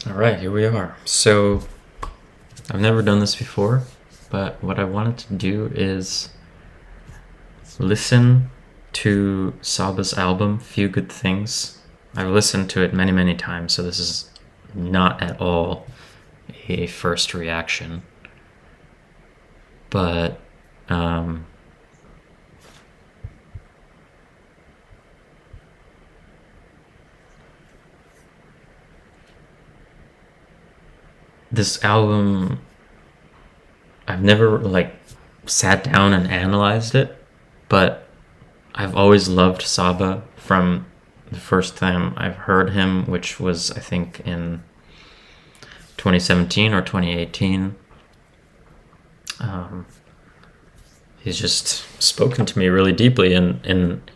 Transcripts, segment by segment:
All right, here we are. So, I've never done this before, but what I wanted to do is listen to Saba's album, Few Good Things. I've listened to it many, many times, so this is not at all a first reaction. But, um, this album, I've never, sat down and analyzed it, but I've always loved Saba from the first time I've heard him, which was, I think, in 2017 or 2018. Um, he's just spoken to me really deeply, and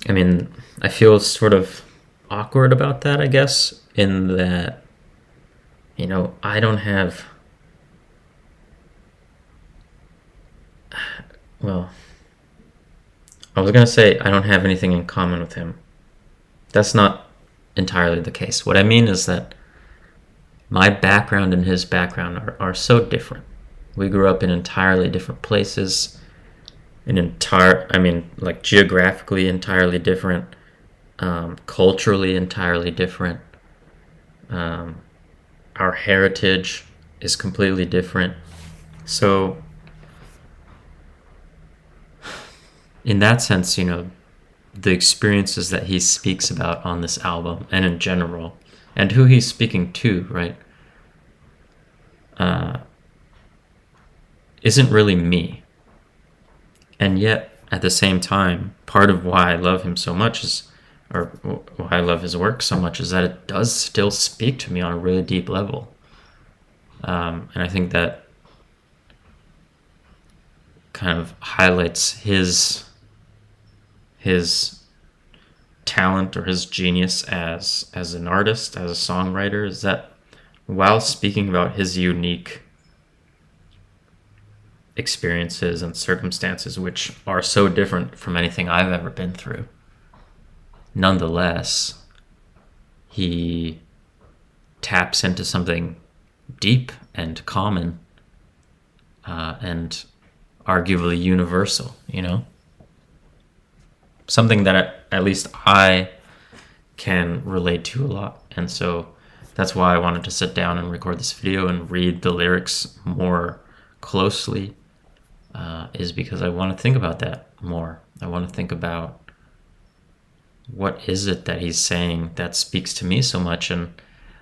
I mean, I feel sort of awkward about that, I guess, in that, I don't have, well, I was going to say I don't have anything in common with him. That's not entirely the case. What I mean is that my background and his background are so different. We grew up in entirely different places, geographically entirely different, culturally entirely different. Um, our heritage is completely different. So, in that sense, the experiences that he speaks about on this album and in general, and who he's speaking to, right, isn't really me. And yet, at the same time, part of why I love him so much or why I love his work so much, is that it does still speak to me on a really deep level. And I think that kind of highlights his talent or his genius as an artist, as a songwriter, is that while speaking about his unique experiences and circumstances, which are so different from anything I've ever been through, nonetheless, he taps into something deep and common, and arguably universal, something that at least I can relate to a lot. And so that's why I wanted to sit down and record this video and read the lyrics more closely, is because I want to think about that more. I want to think about what is it that he's saying that speaks to me so much. And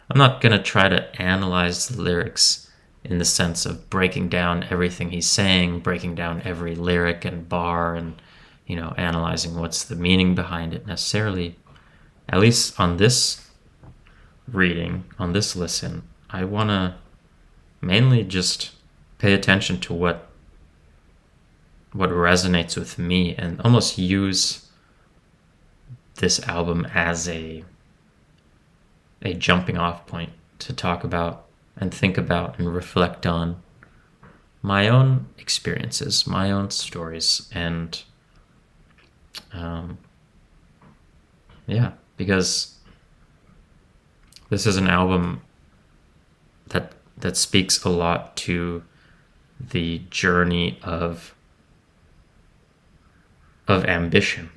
I'm not going to try to analyze the lyrics in the sense of breaking down everything he's saying, breaking down every lyric and bar, and analyzing what's the meaning behind it necessarily. At least on this reading, on this listen, I want to mainly just pay attention to what resonates with me, and almost use this album as a jumping off point to talk about and think about and reflect on my own experiences, my own stories, and because this is an album that speaks a lot to the journey of ambition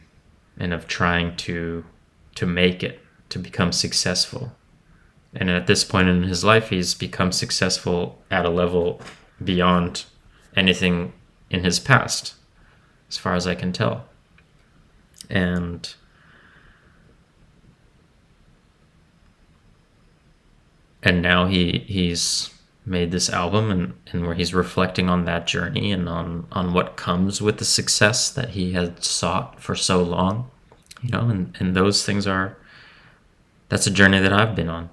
and of trying to make it, to become successful. And at this point in his life, he's become successful at a level beyond anything in his past, as far as I can tell. And now he's made this album, and where he's reflecting on that journey and on what comes with the success that he had sought for so long, and those things that's a journey that I've been on.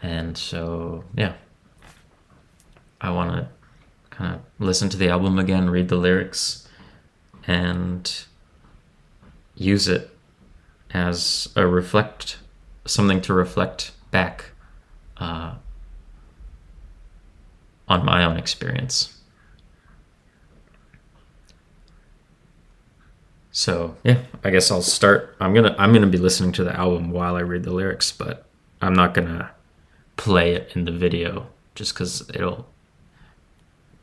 And so, yeah, I want to kind of listen to the album again, read the lyrics, and use it as something to reflect back on my own experience. So yeah, I guess I'll start. I'm gonna be listening to the album while I read the lyrics, but I'm not gonna play it in the video just because it'll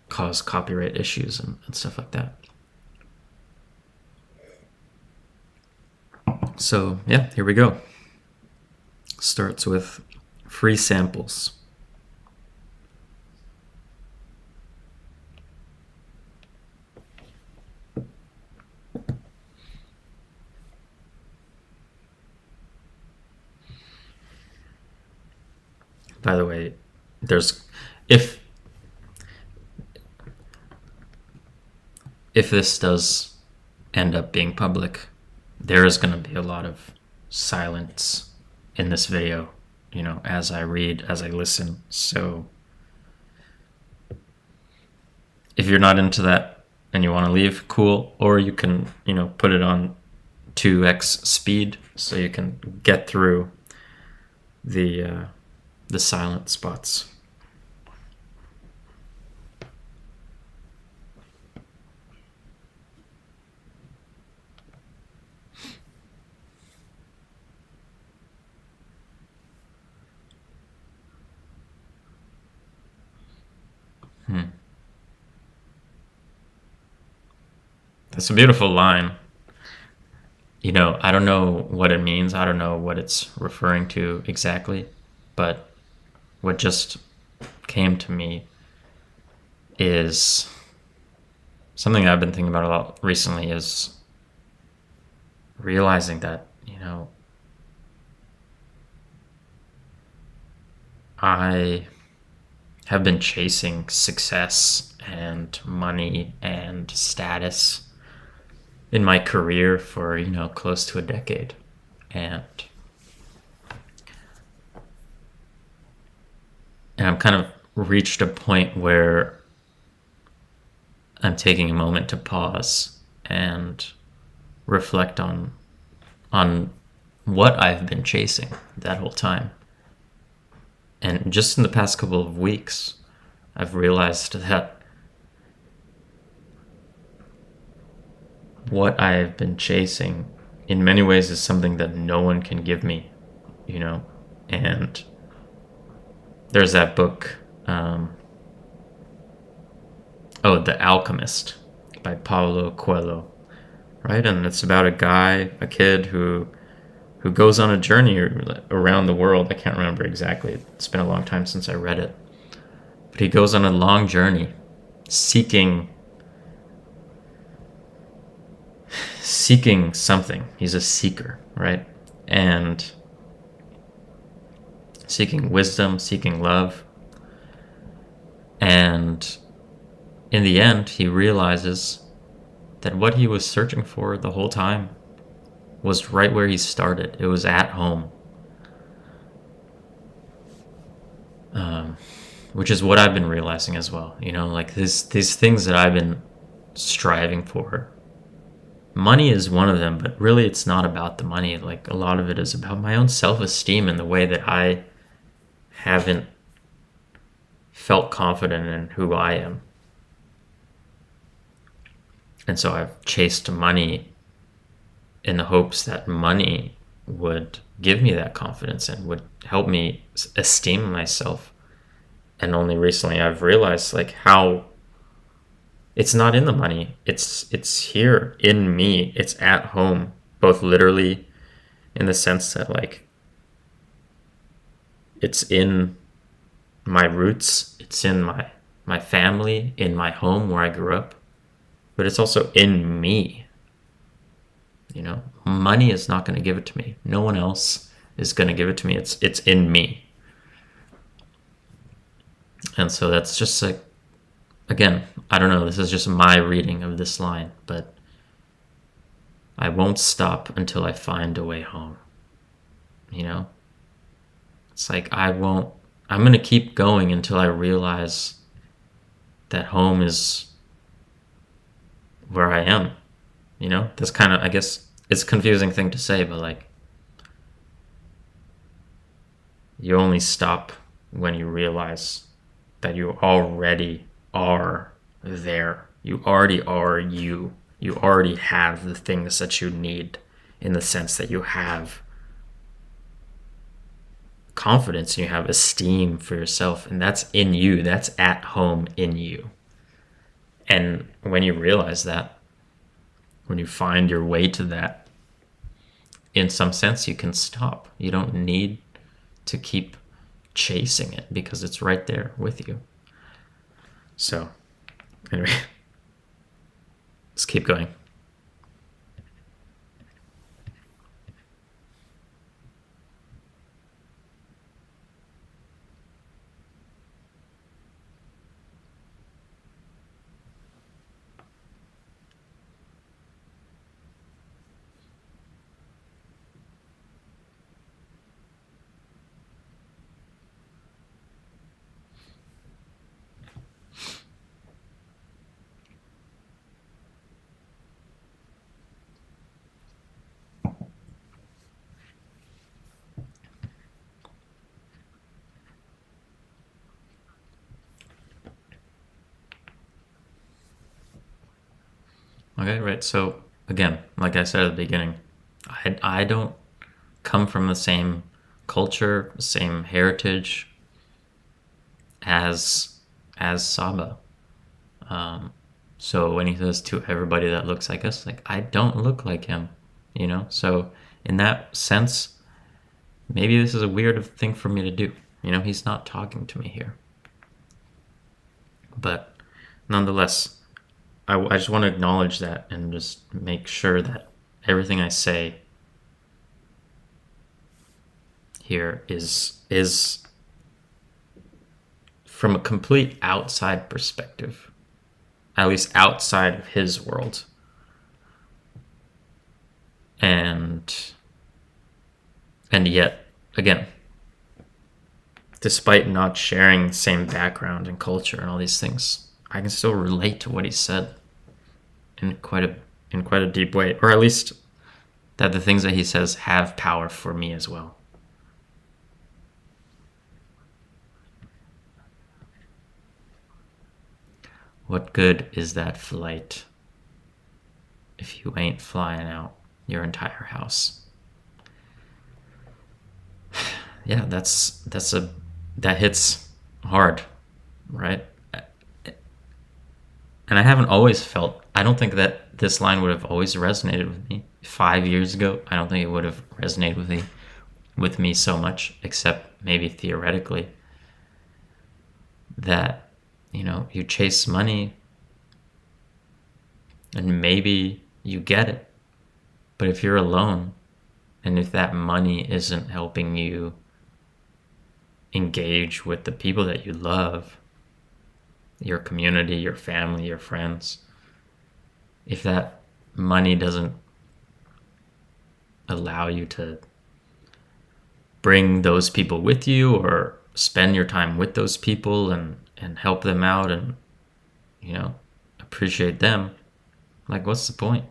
cause copyright issues and stuff like that. So yeah, here we go. Starts with free samples. By the way, if this does end up being public, there is going to be a lot of silence in this video, as I read, as I listen. So if you're not into that and you want to leave, cool. Or you can, put it on 2x speed so you can get through the silent spots. That's a beautiful line. I don't know what it means. I don't know what it's referring to exactly, but what just came to me is something I've been thinking about a lot recently, is realizing that, I have been chasing success and money and status in my career for, close to a decade. And I'm kind of reached a point where I'm taking a moment to pause and reflect on what I've been chasing that whole time. And just in the past couple of weeks, I've realized that what I've been chasing in many ways is something that no one can give me, and there's that book, The Alchemist by Paulo Coelho, right? And it's about a kid who goes on a journey around the world. I can't remember exactly. It's been a long time since I read it. But he goes on a long journey seeking something. He's a seeker, right? And seeking wisdom, seeking love. And in the end, he realizes that what he was searching for the whole time was right where he started. It was at home. Which is what I've been realizing as well. Like these things that I've been striving for. Money is one of them, but really it's not about the money. Like a lot of it is about my own self-esteem and the way that I haven't felt confident in who I am. And so I've chased money in the hopes that money would give me that confidence and would help me esteem myself. And only recently I've realized like how it's not in the money. It's here in me. It's at home, both literally in the sense that like it's in my roots, it's in my family, in my home where I grew up, but it's also in me. Money is not going to give it to me. No one else is going to give it to me. It's in me. And so that's just like, again, I don't know, this is just my reading of this line, but I won't stop until I find a way home. It's like I'm going to keep going until I realize that home is where I am. That's kind of, I guess, it's a confusing thing to say, but like, you only stop when you realize that you already are there. You already are you. You already have the things that you need, in the sense that you have confidence, you have esteem for yourself, and that's in you, that's at home in you. And when you realize that, when you find your way to that, in some sense, you can stop. You don't need to keep chasing it because it's right there with you. So, anyway, let's keep going. Okay, right. So, again, like I said at the beginning, I don't come from the same culture, same heritage as Saba. So when he says to everybody that looks like us, like I don't look like him, you know. So in that sense, maybe this is a weird thing for me to do. You know, he's not talking to me here, but nonetheless, I just want to acknowledge that and just make sure that everything I say here is from a complete outside perspective, at least outside of his world. And yet, again, despite not sharing the same background and culture and all these things, I can still relate to what he said in quite a deep way, or at least that the things that he says have power for me as well. What good is that flight if you ain't flying out your entire house? Yeah, that hits hard, right? And I haven't always felt, I don't think that this line would have always resonated with me. 5 years ago, I don't think it would have resonated with me so much, except maybe theoretically, that, you know, you chase money and maybe you get it. But if you're alone and if that money isn't helping you engage with the people that you love, your community, your family, your friends, if that money doesn't allow you to bring those people with you or spend your time with those people and help them out and, you know, appreciate them, like, what's the point?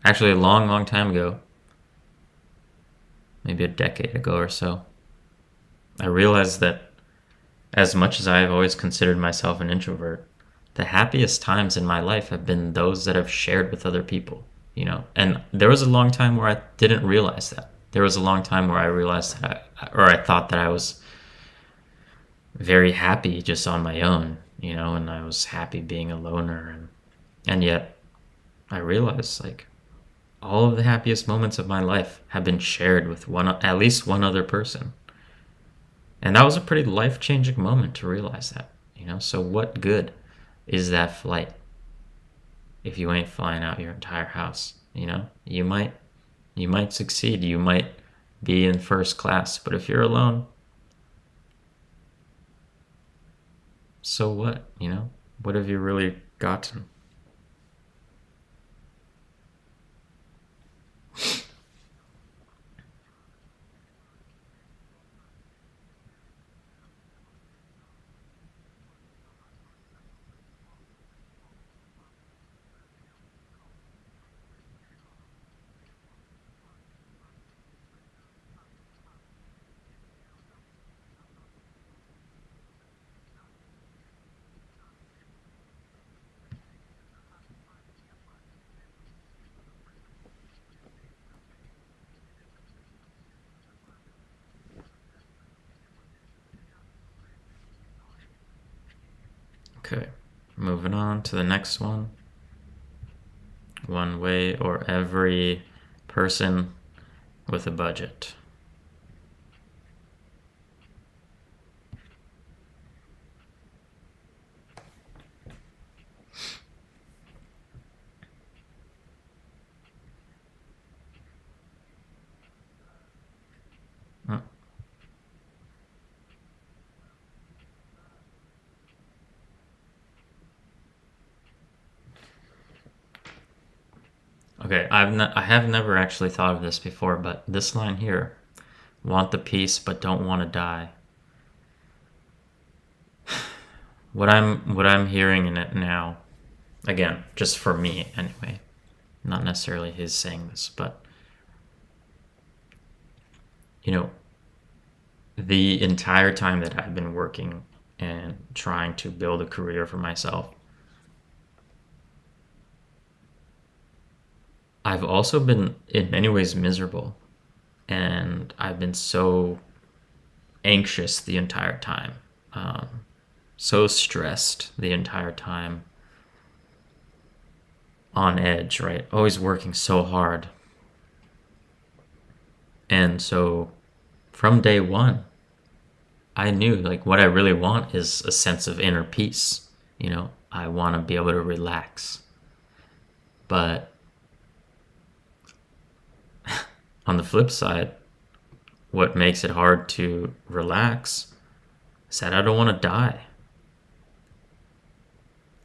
Actually, a long, long time ago, maybe a decade ago or so, I realized that as much as I have always considered myself an introvert, the happiest times in my life have been those that I've shared with other people, you know. And there was a long time where I didn't realize that. There was a long time where I realized that I thought that I was very happy just on my own, you know, and I was happy being a loner. And yet I realized, like, all of the happiest moments of my life have been shared with at least one other person. And that was a pretty life-changing moment to realize that, you know. So what good is that flight if you ain't flying out your entire house, you know? You might succeed, you might be in first class, but if you're alone, so what, you know? What have you really gotten? Okay, moving on to the next one. One way or every person with a budget. Okay, I have never actually thought of this before, but this line here, want the peace but don't want to die. What I'm hearing in it now, again, just for me anyway, not necessarily his saying this, but you know, the entire time that I've been working and trying to build a career for myself, I've also been in many ways miserable, and I've been so anxious the entire time, so stressed the entire time, on edge, right? Always working so hard. And so from day one, I knew like what I really want is a sense of inner peace. I want to be able to relax. But on the flip side, what makes it hard to relax is that I don't want to die.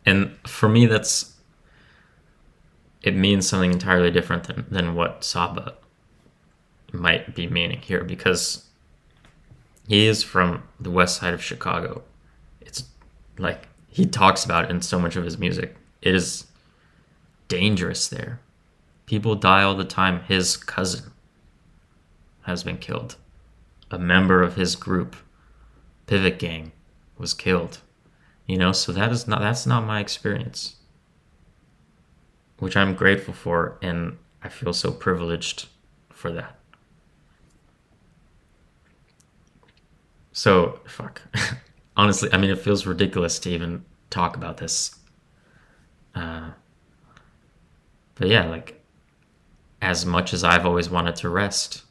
And for me, it means something entirely different than what Saba might be meaning here, because he is from the west side of Chicago. It's like he talks about it in so much of his music. It is dangerous there. People die all the time. His cousin has been killed. A member of his group, Pivot Gang, was killed. So that's not my experience, which I'm grateful for, and I feel so privileged for that. So, fuck. Honestly, I mean, it feels ridiculous to even talk about this. But yeah, like, as much as I've always wanted to rest,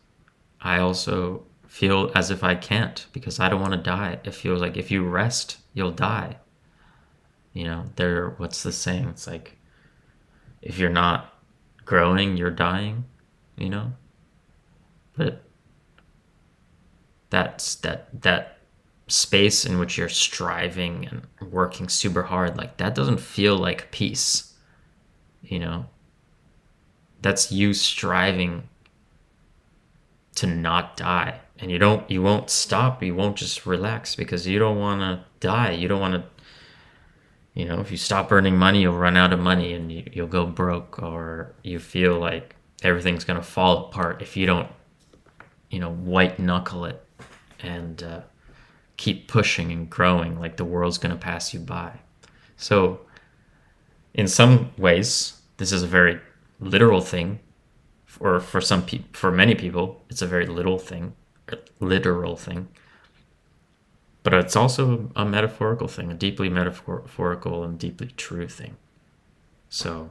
I also feel as if I can't, because I don't want to die. It feels like if you rest, you'll die. What's the saying? It's like, if you're not growing, you're dying, you know? But that space in which you're striving and working super hard, like that doesn't feel like peace, you know? That's you striving to not die. And you won't stop, you won't just relax because you don't want to die. You don't want to, if you stop earning money, you'll run out of money and you'll go broke, or you feel like everything's going to fall apart if you don't, white knuckle it and keep pushing and growing, like the world's going to pass you by. So in some ways, this is a very literal thing. Or for many people, it's a very literal thing. But it's also a metaphorical thing, a deeply metaphorical and deeply true thing. So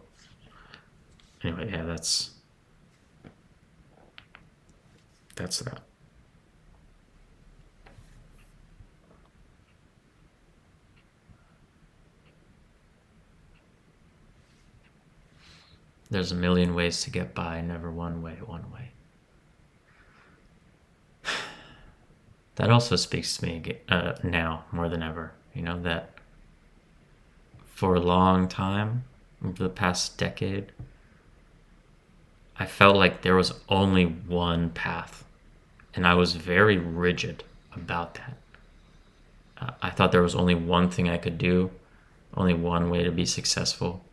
anyway, yeah, that's that. There's a million ways to get by, never one way. That also speaks to me now more than ever. That for a long time, over the past decade, I felt like there was only one path, and I was very rigid about that. I thought there was only one thing I could do, only one way to be successful.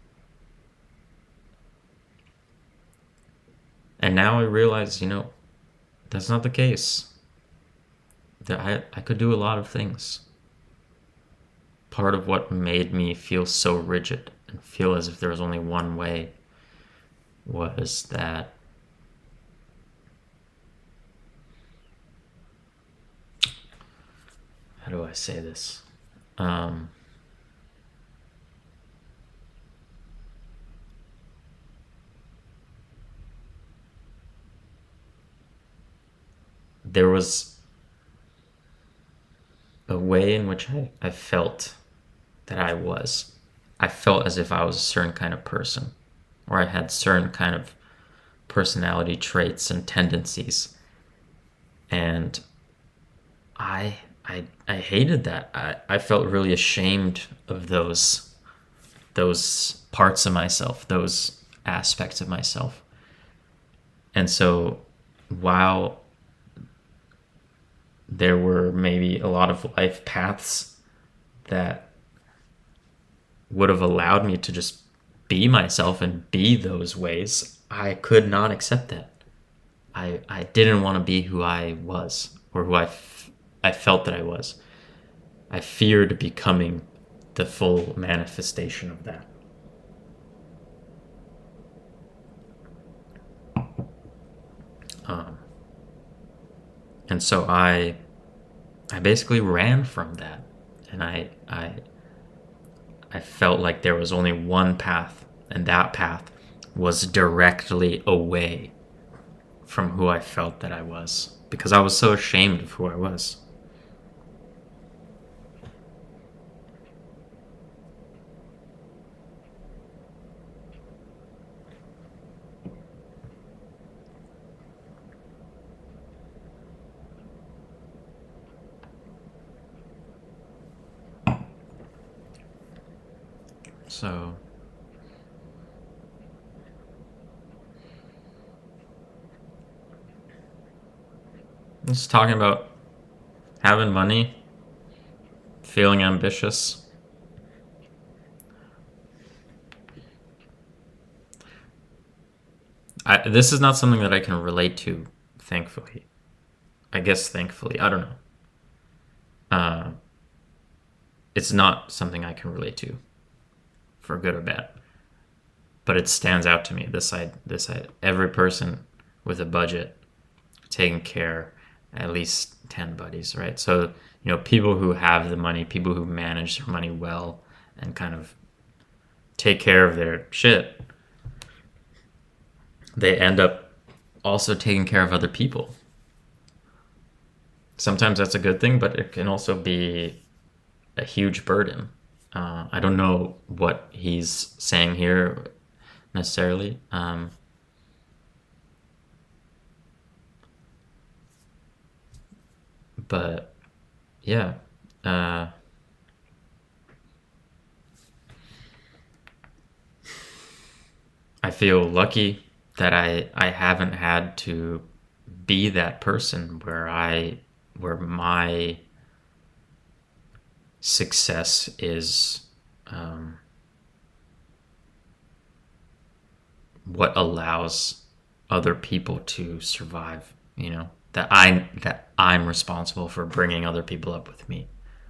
And now I realize, that's not the case. That I could do a lot of things. Part of what made me feel so rigid and feel as if there was only one way was that how do I say this? there was a way in which I felt that I felt as if I was a certain kind of person, or I had certain kind of personality traits and tendencies. And I hated that. I felt really ashamed of those parts of myself, those aspects of myself. And so while there were maybe a lot of life paths that would have allowed me to just be myself and be those ways, I could not accept that. I didn't want to be who I was, or who I felt that I was. I feared becoming the full manifestation of that. Um, and so I basically ran from that, and I felt like there was only one path, and that path was directly away from who I felt that I was, because I was so ashamed of who I was. So just talking about having money, feeling ambitious. This is not something that I can relate to, thankfully. I guess thankfully, I don't know. Uh, it's not something I can relate to, for good or bad. But it stands out to me. This side, every person with a budget taking care at least 10 buddies, right? So, people who have the money, people who manage their money well and kind of take care of their shit, they end up also taking care of other people. Sometimes that's a good thing, but it can also be a huge burden. I don't know what he's saying here necessarily. But yeah, uh, I feel lucky that I haven't had to be that person where my success is what allows other people to survive. That I'm responsible for bringing other people up with me.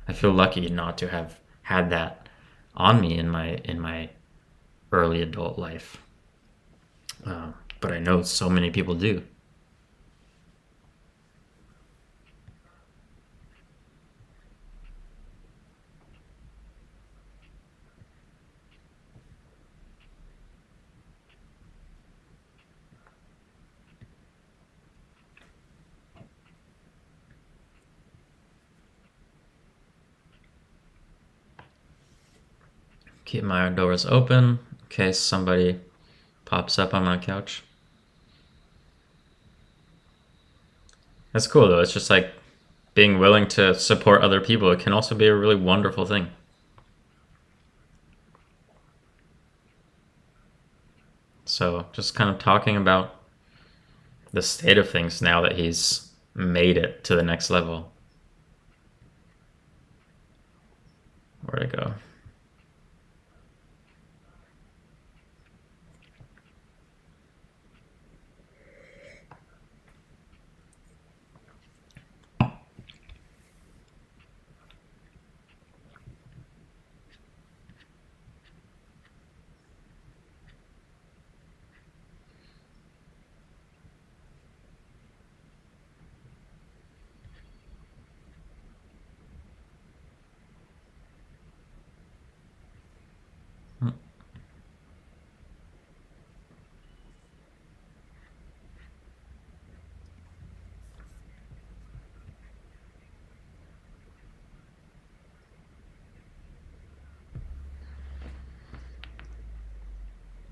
I feel lucky not to have had that on me in my early adult life. But I know so many people do. Keep my doors open in case somebody pops up on my couch. That's cool though. It's just like being willing to support other people. It can also be a really wonderful thing. So just kind of talking about the state of things now that he's made it to the next level. Where'd it go?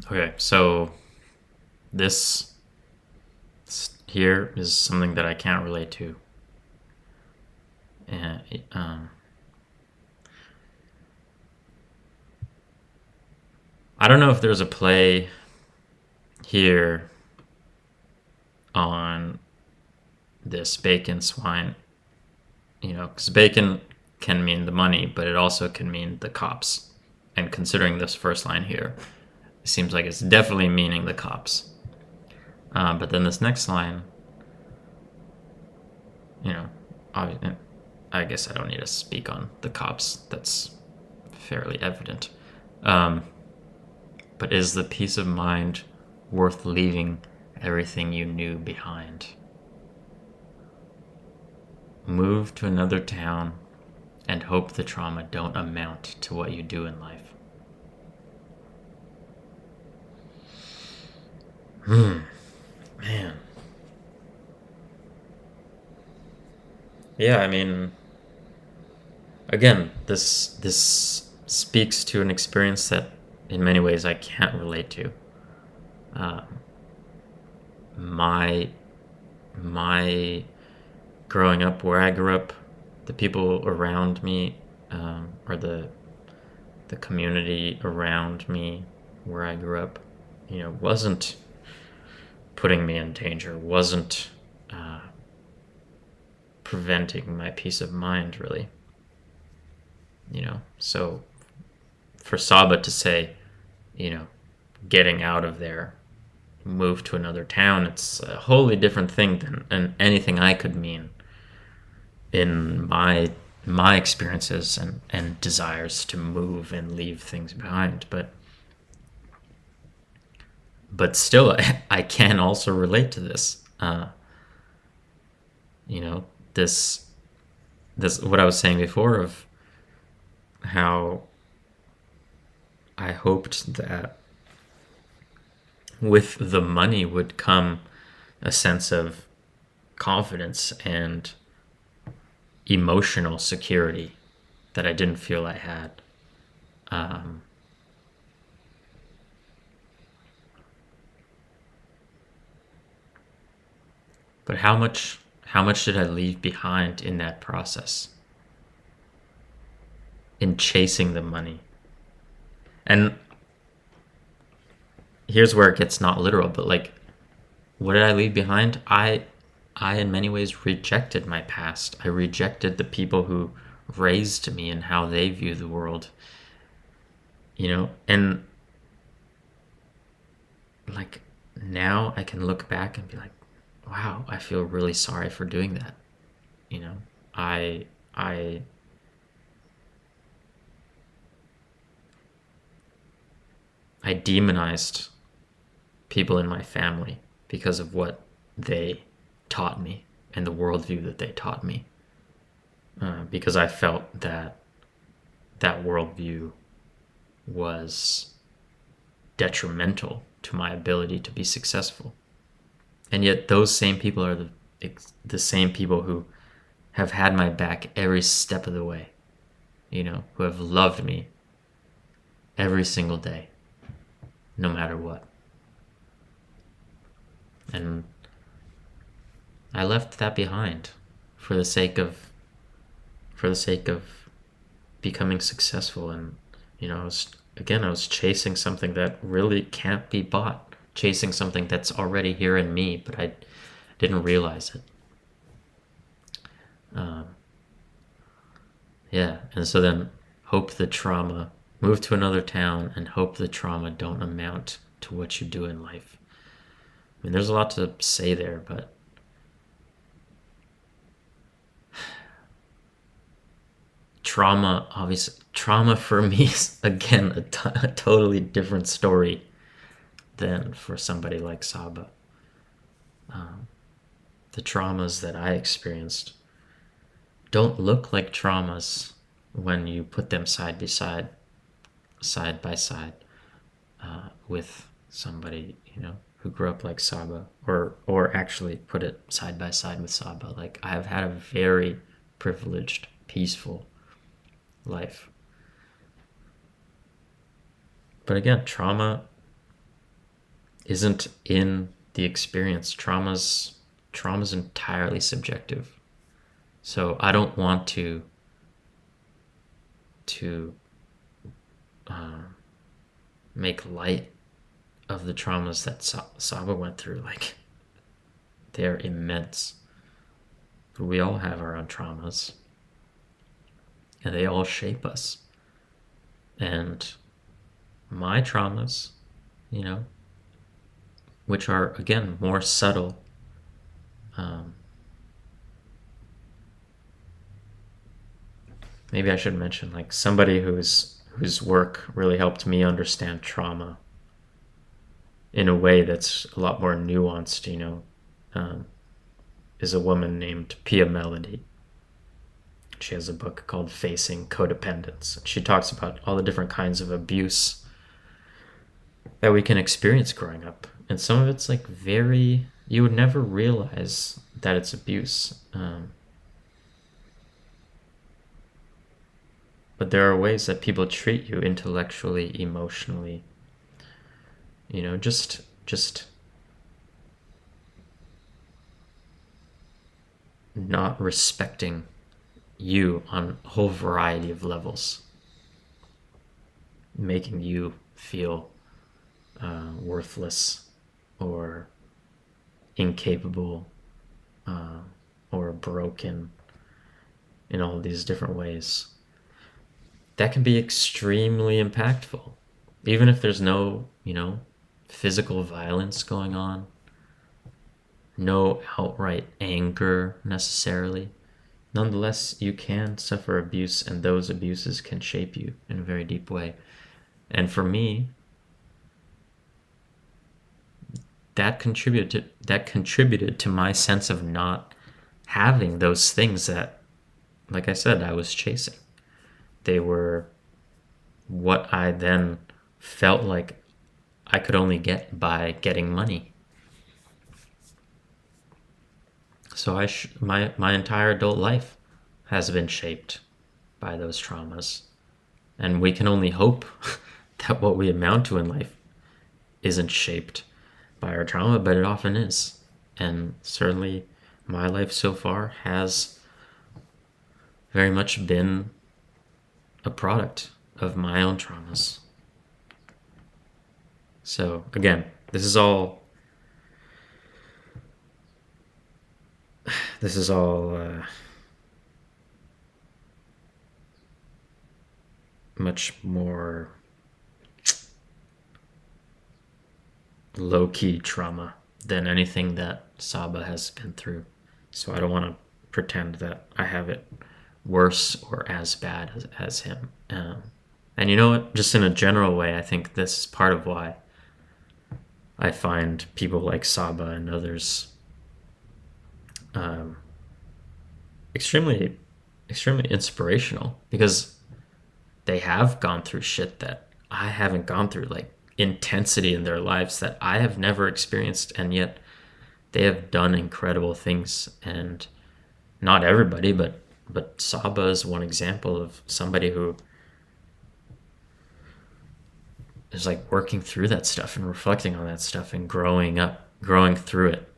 Okay, so this here is something that I can't relate to. And I don't know if there's a play here on this bacon swine, because bacon can mean the money, but it also can mean the cops. And considering this first line here, it seems like it's definitely meaning the cops. But then this next line, you know, I guess I don't need to speak on the cops. That's fairly evident. But is the peace of mind worth leaving everything you knew behind? Move to another town and hope the trauma don't amount to what you do in life. Man. Yeah, I mean, again, this speaks to an experience that in many ways I can't relate to. My growing up where I grew up, the people around me, or the community around me where I grew up, wasn't putting me in danger, wasn't preventing my peace of mind, really. So for Saba to say, getting out of there, move to another town, it's a wholly different thing than anything I could mean in my experiences and desires to move and leave things behind. But still, I can also relate to this. This what I was saying before of how I hoped that with the money would come a sense of confidence and emotional security that I didn't feel I had. But how much did I leave behind in that process? In chasing the money. And here's where it gets not literal, but like, what did I leave behind? I in many ways rejected my past. I rejected the people who raised me and how they view the world. And like now I can look back and be like, wow, I feel really sorry for doing that. I demonized people in my family because of what they taught me and the worldview that they taught me. Because I felt that worldview was detrimental to my ability to be successful. And yet those same people are the same people who have had my back every step of the way, who have loved me every single day, no matter what. And I left that behind for the sake of becoming successful. And I was chasing something that really can't be bought, chasing something that's already here in me, but I didn't realize it. And so then move to another town and hope the trauma don't amount to what you do in life. I mean, there's a lot to say there, but trauma for me is, again, a totally different story than for somebody like Saba. The traumas that I experienced don't look like traumas when you put them side by side, with somebody who grew up like Saba, or actually put it side by side with Saba. Like, I have had a very privileged, peaceful life. But again, trauma isn't in the experience. Trauma's entirely subjective. So I don't want to uh, make light of the traumas that Saba went through. Like, they're immense. But we all have our own traumas, and they all shape us. And my traumas, you know, which are, again, more subtle, maybe I should mention, like, somebody whose work really helped me understand trauma in a way that's a lot more nuanced, is a woman named Pia Melody. She has a book called Facing Codependence. She talks about all the different kinds of abuse that we can experience growing up. And some of it's like you would never realize that it's abuse. But there are ways that people treat you intellectually, emotionally, just not respecting you on a whole variety of levels, making you feel worthless or incapable or broken in all these different ways. That can be extremely impactful, even if there's no, physical violence going on, no outright anger necessarily. Nonetheless, you can suffer abuse, and those abuses can shape you in a very deep way. And for me, that contributed to my sense of not having those things that, like I said, I was chasing. They were what I then felt like I could only get by getting money. So my entire adult life has been shaped by those traumas. And we can only hope that what we amount to in life isn't shaped by our trauma, but it often is. And certainly my life so far has very much been a product of my own traumas. So again, this is all much more low-key trauma than anything that Saba has been through. So I don't want to pretend that I have it worse or as bad as him. And you know what? Just in a general way, I think this is part of why I find people like Saba and others extremely, extremely inspirational, because they have gone through shit that I haven't gone through, like intensity in their lives that I have never experienced, and yet they have done incredible things. And not everybody, but Saba is one example of somebody who is like working through that stuff and reflecting on that stuff and growing through it,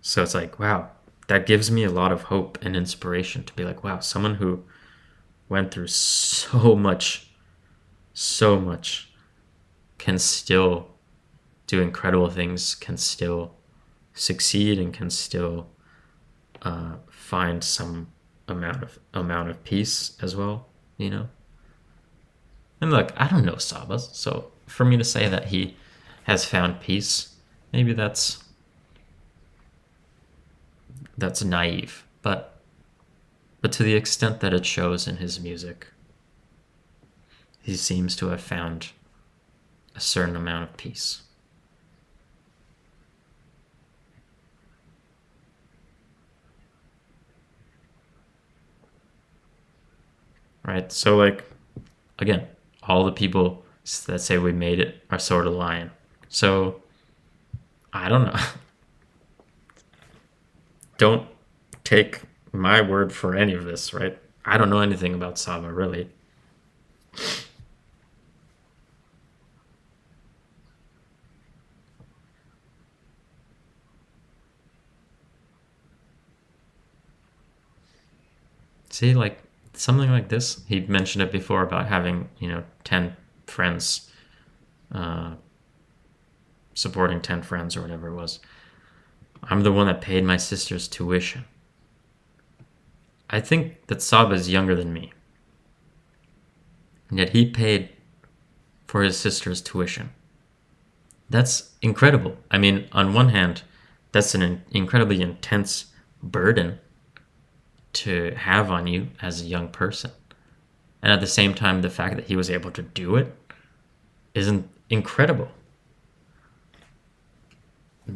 So it's like, wow, that gives me a lot of hope and inspiration to be like, wow, someone who went through so much can still do incredible things, can still succeed, and can still find some amount of peace as well, And look, I don't know Saba, so for me to say that he has found peace, maybe that's naive, but to the extent that it shows in his music, he seems to have found a certain amount of peace. Right? So, like, again, all the people that say we made it are sort of lying. So, I don't know. Don't take my word for any of this, right? I don't know anything about Saba, really. See, like something like this. He mentioned it before about having 10 friends, uh, supporting 10 friends or whatever it was. I'm the one that paid my sister's tuition. I think that Saba is younger than me, and yet he paid for his sister's tuition. That's incredible. I mean, on one hand, that's an incredibly intense burden to have on you as a young person. And at the same time, the fact that he was able to do it isn't incredible.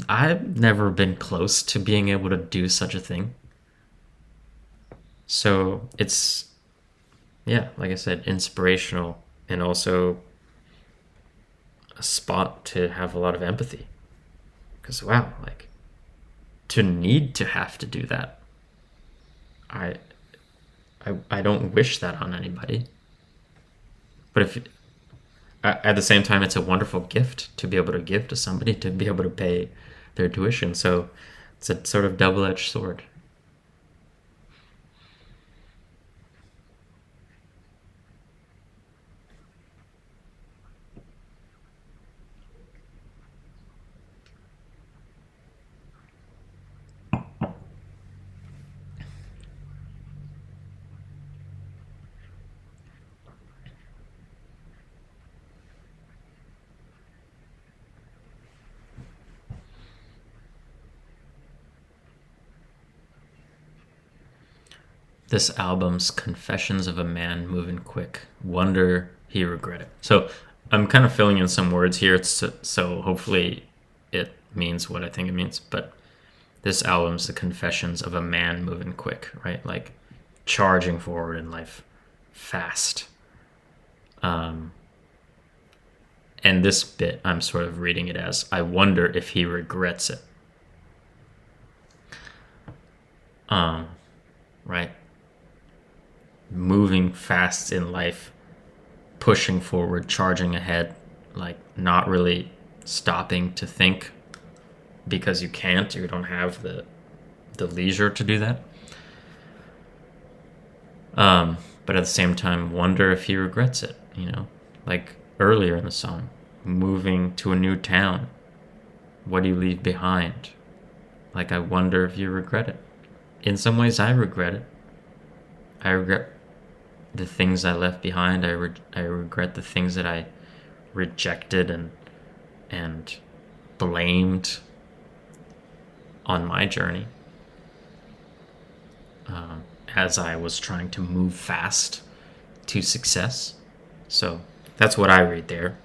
I've never been close to being able to do such a thing. So it's, yeah, like I said, inspirational and also a spot to have a lot of empathy. Because, wow, like, to need to have to do that, I don't wish that on anybody. But if at the same time, it's a wonderful gift to be able to give to somebody, to be able to pay their tuition. So it's a sort of double-edged sword. This album's Confessions of a Man Moving Quick. Wonder he regret it. So I'm kind of filling in some words here, so hopefully it means what I think it means. But this album's the confessions of a man moving quick, right? Like charging forward in life fast. And this bit, I'm sort of reading it as, I wonder if he regrets it. Right? Moving fast in life, pushing forward, charging ahead, like not really stopping to think because you can't, you don't have the leisure to do that. But at the same time, wonder if he regrets it, like earlier in the song, moving to a new town. What do you leave behind? Like, I wonder if you regret it. In some ways, I regret it. I regret the things I left behind. I regret the things that I rejected and blamed on my journey as I was trying to move fast to success. So that's what I read there.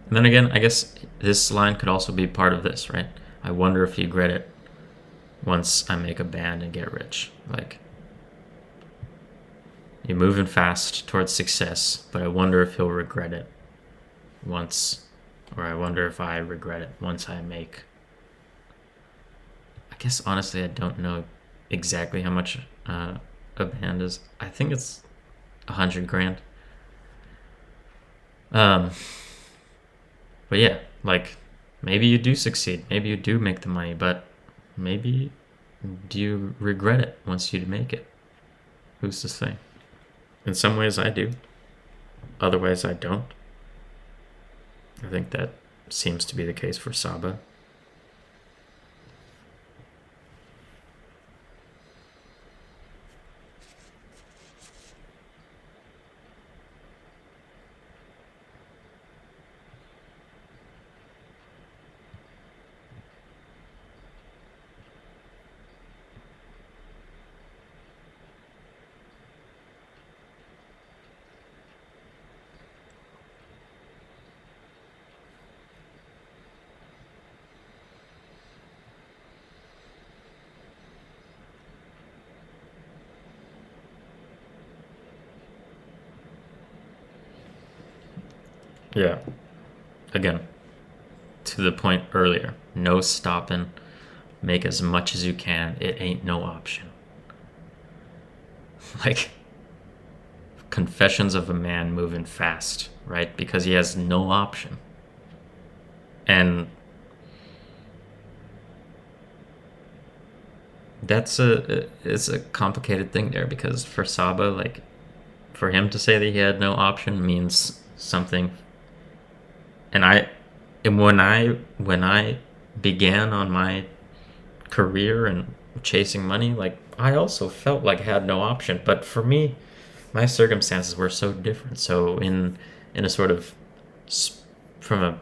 And then again, I guess this line could also be part of this, right? I wonder if you regret it once I make a band and get rich. Like, you're moving fast towards success, but I wonder if he'll regret it once, or I wonder if I regret it once I make. I guess honestly, I don't know exactly how much a band is. I think it's $100,000. But yeah, like, maybe you do succeed, maybe you do make the money, but maybe do you regret it once you make it? Who's to say? In some ways I do, other ways I don't. I think that seems to be the case for Saba. Yeah. Again, to the point earlier, no stopping. Make as much as you can. It ain't no option. Like, confessions of a man moving fast, right? Because he has no option. And That's it's a complicated thing there, because for Saba, like, for him to say that he had no option means something. And when I began on my career and chasing money, like, I also felt like I had no option. But for me, my circumstances were so different. So in a sort of from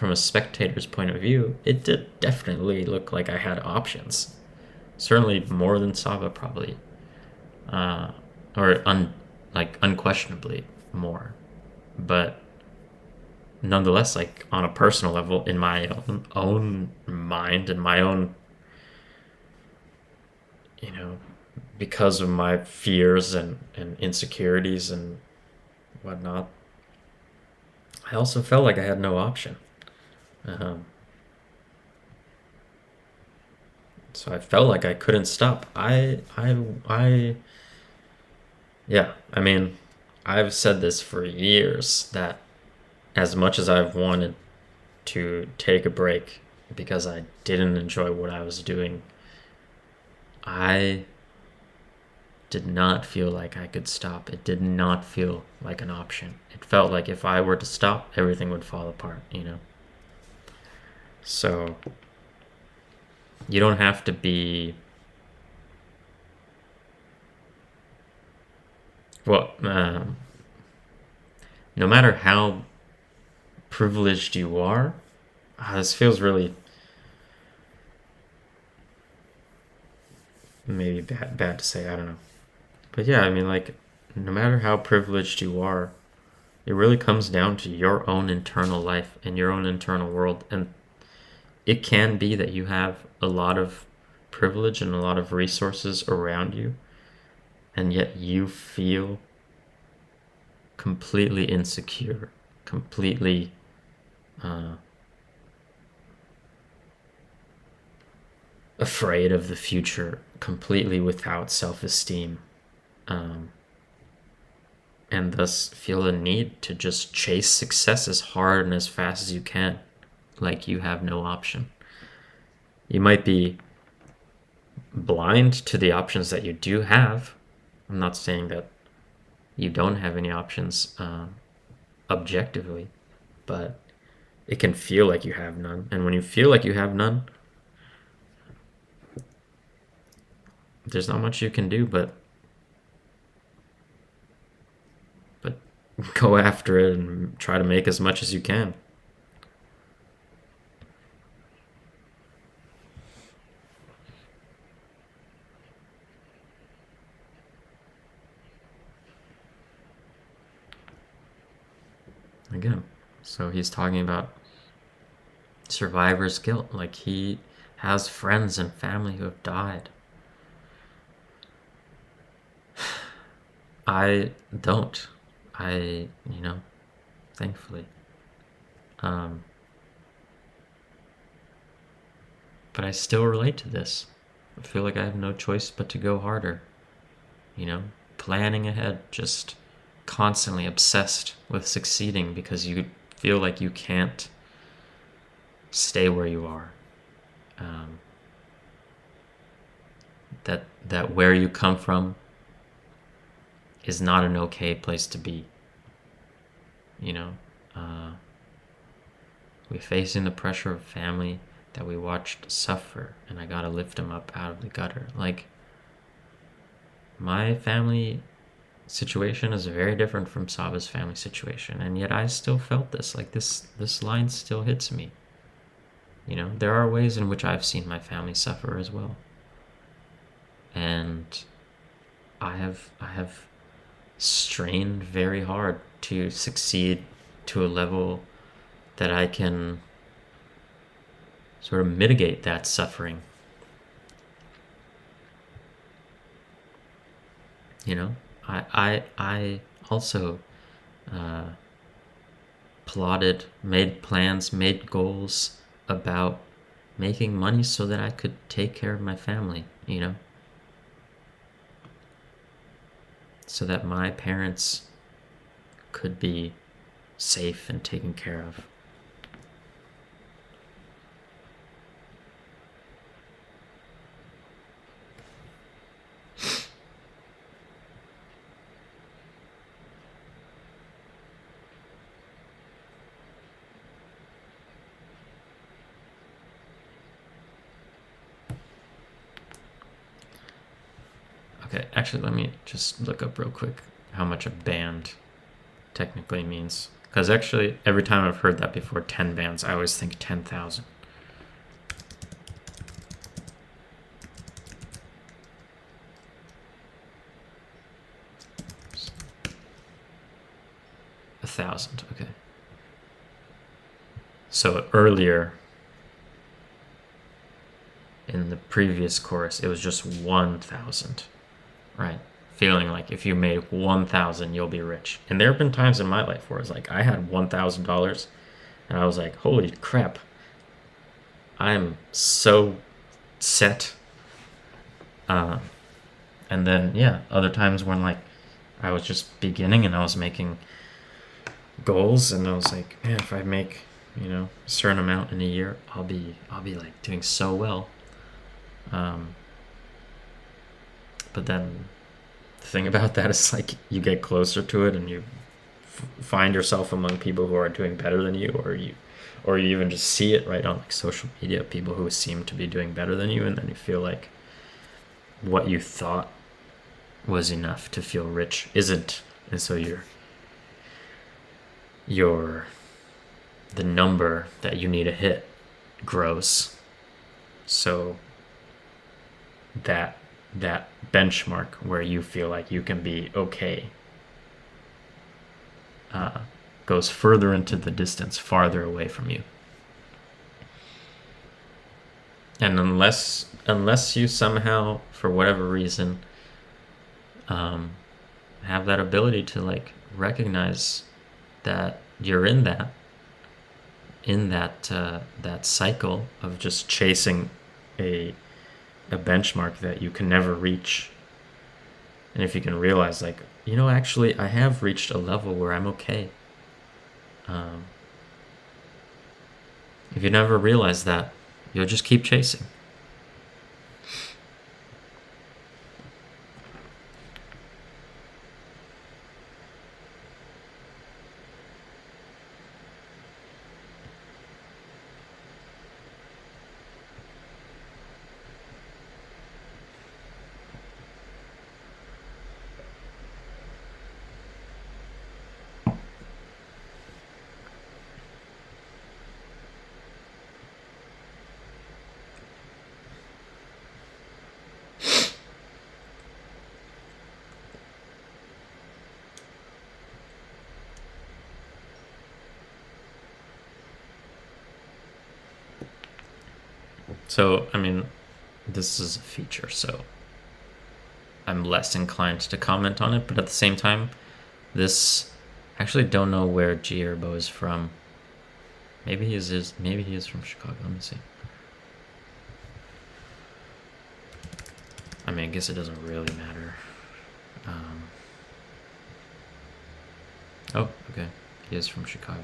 a spectator's point of view, it did definitely look like I had options. Certainly more than Saba, probably, uh, or like unquestionably more. But nonetheless, like, on a personal level, in my own mind and my own, you know, because of my fears and insecurities and whatnot, I also felt like I had no option. Um, so I felt like I couldn't stop. Yeah. I mean, I've said this for years, that as much as I've wanted to take a break because I didn't enjoy what I was doing, I did not feel like I could stop. It did not feel like an option. It felt like if I were to stop, everything would fall apart, you know? So you don't have to be, well, no matter how privileged you are, this feels really maybe bad to say, I don't know. But yeah, I mean, like, no matter how privileged you are, it really comes down to your own internal life and your own internal world. And it can be that you have a lot of privilege and a lot of resources around you, and yet you feel completely insecure, completely uh, afraid of the future, completely without self esteem, um, and thus feel the need to just chase success as hard and as fast as you can, like you have no option. You might be blind to the options that you do have. I'm not saying that you don't have any options objectively, but it can feel like you have none. And when you feel like you have none, there's not much you can do but go after it and try to make as much as you can. Again, so he's talking about survivor's guilt. Like, he has friends and family who have died. I don't. Thankfully. Um, but I still relate to this. I feel like I have no choice but to go harder. You know, planning ahead, just constantly obsessed with succeeding because you feel like you can't stay where you are. Um, that where you come from is not an okay place to be. You know, uh, we're facing the pressure of family that we watched suffer, and I gotta lift them up out of the gutter. Like, my family situation is very different from Saba's family situation, and yet I still felt this. Like, this line still hits me. You know, there are ways in which I've seen my family suffer as well, and I have strained very hard to succeed to a level that I can sort of mitigate that suffering. You know, I also uh, plotted, made plans, made goals about making money so that I could take care of my family, you know, so that my parents could be safe and taken care of. Okay, actually, let me just look up real quick how much a band technically means. Because actually, every time I've heard that before, 10 bands, I always think 10,000. A 1,000, okay. So earlier in the previous chorus, it was just 1,000, right? Feeling like if you made 1,000, you'll be rich. And there have been times in my life where it's like I had $1,000 and I was like, holy crap, I'm so set. And then, yeah, other times when like I was just beginning and I was making goals and I was like, man, if I make, a certain amount in a year, I'll be like doing so well. But then the thing about that is like you get closer to it and you find yourself among people who are doing better than you, or you even just see it right on like social media, people who seem to be doing better than you, and then you feel like what you thought was enough to feel rich isn't, and so the number that you need to hit grows. So that benchmark where you feel like you can be okay goes further into the distance, farther away from you. And unless you somehow, for whatever reason, have that ability to like recognize that you're in that cycle of just chasing a benchmark that you can never reach. And if you can realize like, actually I have reached a level where I'm okay. If you never realize that, you'll just keep chasing. So, this is a feature, so I'm less inclined to comment on it, but at the same time, I actually don't know where G Herbo is from. Maybe he is from Chicago. Let me see. I guess it doesn't really matter. Oh, okay. He is from Chicago.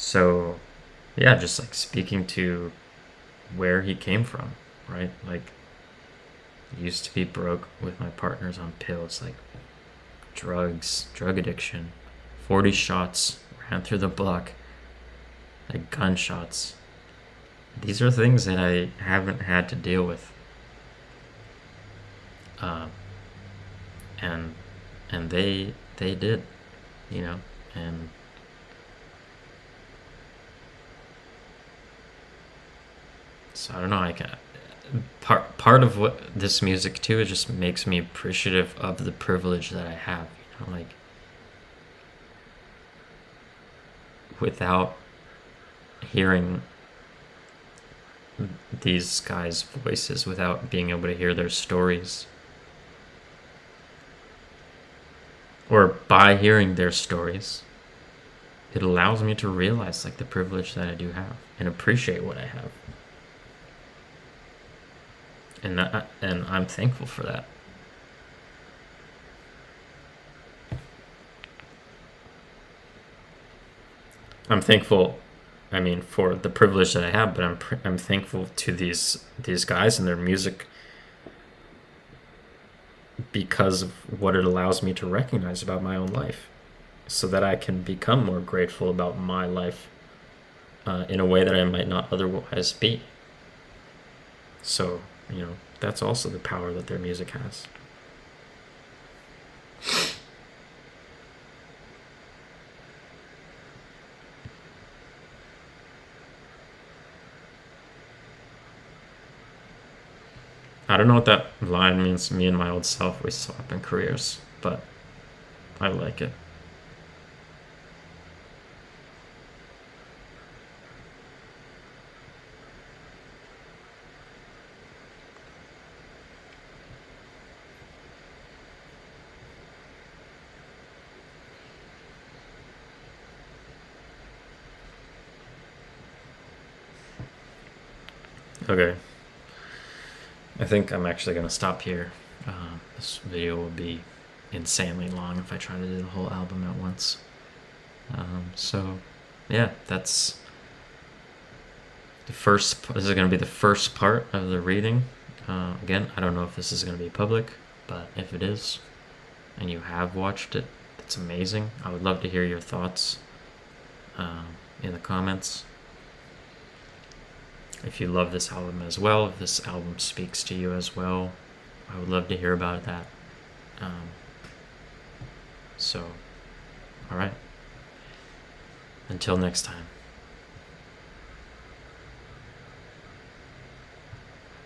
So, yeah, just like speaking to where he came from, right? Like, used to be broke with my partners on pills, like drugs, drug addiction, 40 shots, ran through the block, like gunshots. These are things that I haven't had to deal with. And they did, and so I don't know, part of what this music too, it just makes me appreciative of the privilege that I have, like without hearing these guys' voices, without being able to hear their stories, or by hearing their stories, it allows me to realize like the privilege that I do have and appreciate what I have. And I'm thankful for that. I'm thankful, for the privilege that I have, but I'm thankful to these guys and their music because of what it allows me to recognize about my own life, so that I can become more grateful about my life, in a way that I might not otherwise be. So, you know, that's also the power that their music has. I don't know what that line means. Me and my old self, we swap in careers, but I like it. Okay. I think I'm actually going to stop here. This video will be insanely long if I try to do the whole album at once. So, yeah, that's the first. This is going to be the first part of the reading. Again, I don't know if this is going to be public, but if it is, and you have watched it, that's amazing. I would love to hear your thoughts in the comments. If you love this album as well, if this album speaks to you as well, I would love to hear about that. So, all right. Until next time.